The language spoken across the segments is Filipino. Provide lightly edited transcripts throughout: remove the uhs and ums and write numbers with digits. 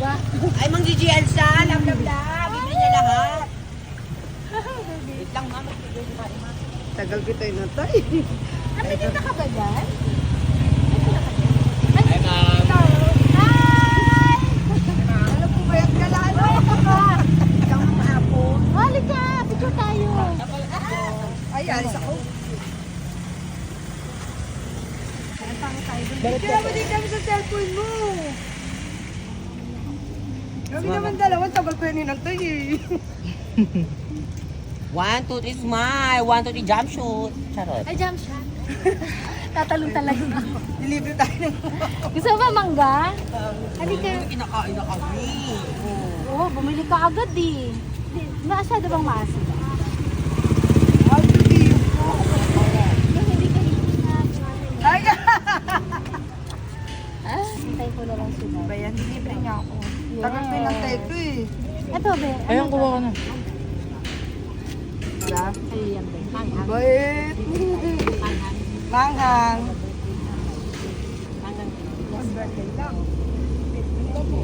mangga. Ay, Mang Gigi Elsa, love. Bibili niya lahat. Wait lang, mama. Tagal kita yun na tayo. Nakikita ka ba dyan? Ay, ma'am. Hi! Ano po ba yung galalo? Isang mahapon. Halika, picture tayo. Ay, alis ako. Balik Kaya mo din kami sa cellphone mo. Kami naman dalawa, tagal ko yun ng tayo eh. 1, 2, 3, smile. 1, 2, 3, jump shoot. Charot. Ay, jump shot. Tatalong talaga ako. Deliver tayo ng Gusto mo ba mangga? Halika. kinakain na kami. Oo, bumili ka agad eh. Masyado bang maasim? Ay, hindi po. Yung hindi ka hihingan. Ay, Hintay ko na lang sila. bayan, deliver niya ako. Tagal ko yun ng tayo ko eh. Ito, be. Ayun, kuha ko na. Wala? Ay, yan, be. Manghang. Bait. Manghang. Manghang. Manghang. Birthday lang. Vlog mo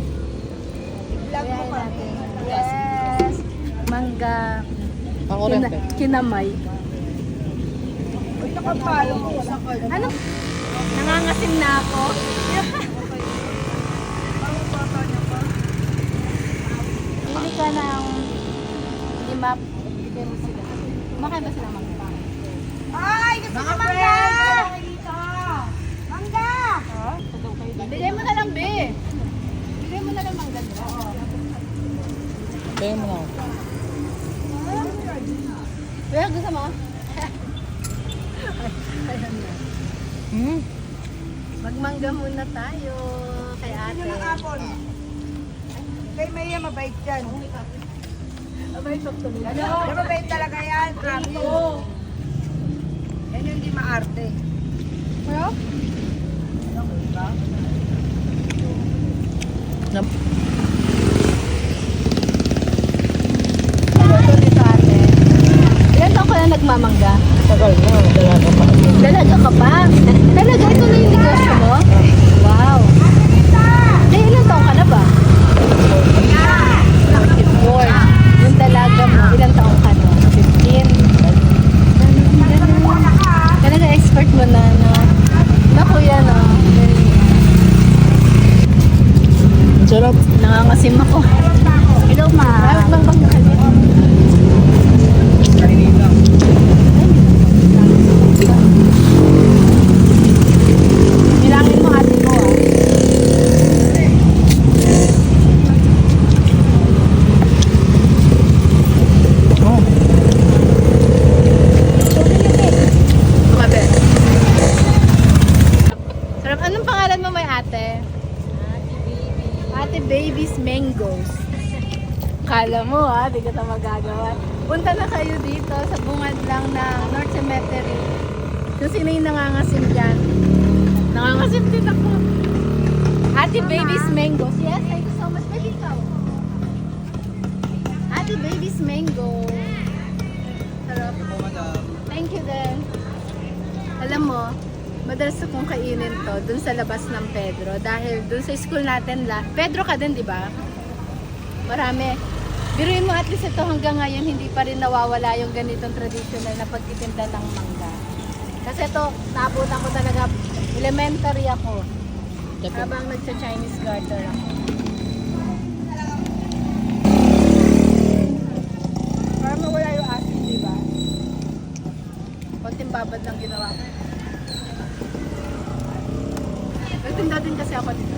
Kaya pa. natin. Yes. Mangga. Pang-orente. Kinamay. Uy, nakapalo ko. Wala ka. Ano? Nangangasim na ako. Parang bata niya pa. Pili ka ng lima. Bigay mo sila. Kumakain ba sila mangga? Ay, gusto ko mangga! Mangga! Bigay mo na lang, be. Bigay mo na lang mangga. Kaya mo na ako. Kuya, gusto mo? Hmm? Magmangga muna tayo kay ate. Yun ang apon. Kay Maya, mabait yan. Abay, talk to me. Yan, mabait talaga yan. Promise. Yan yung di maarte. Kuya? Ito dito ate. Ilan taon ka na nagmamangga? Tagal na, dalaga pa. Dalaga ka pa? Talaga, ito na yung negosyo mo? Wow. Eh, ilan taon ka na ba? 44. Yung dalaga mo, ilan taon ka na? 15. Talaga expert mo na, no? Naku yan, no? Ang sarap. Nangangasim ako. Hello, ma. Bakit bang Nilangin mo ate ko, ah. Oh. Tumabi. Sarap. Anong pangalan mo may ate? Ate Baby's Mangoes. Kala mo di ka ito magagawa. Punta na kayo dito sa bungad lang ng North Cemetery. Kung sino yung nangangasim dyan. Nangangasim din ako. Ate Baby's Mangoes. Yes, thank you so much. Pwede ikaw. Ate Baby's Mango. Sarap. Thank you din. Alam mo, madalas akong kainin to dun sa labas ng Pedro dahil dun sa school natin Pedro ka din, di ba? Marami. Biruin mo at least ito hanggang ngayon hindi pa rin nawawala yung ganitong traditional na pagtitinda ng mangga. Kasi ito, naabutan ko talaga elementary ako. Habang nagsa-Chinese garter ako. Para mawala yung asin, di ba? Konting babad lang ginawa ko. Nagtinda din kasi ako dito.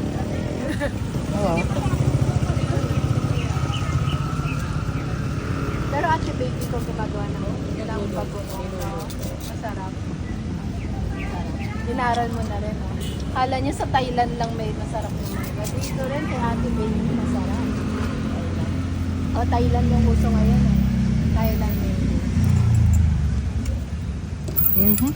Oo. Pero ate baby ko gumagawa na. Kailangan bago. Masarap. Masarap. Dinaral mo na rin. Oh. Kala niya sa Thailand lang may masarap yung mangga. Dito rin kay ate baby masarap. O Thailand yung uso ngayon. Thailand. Mhm.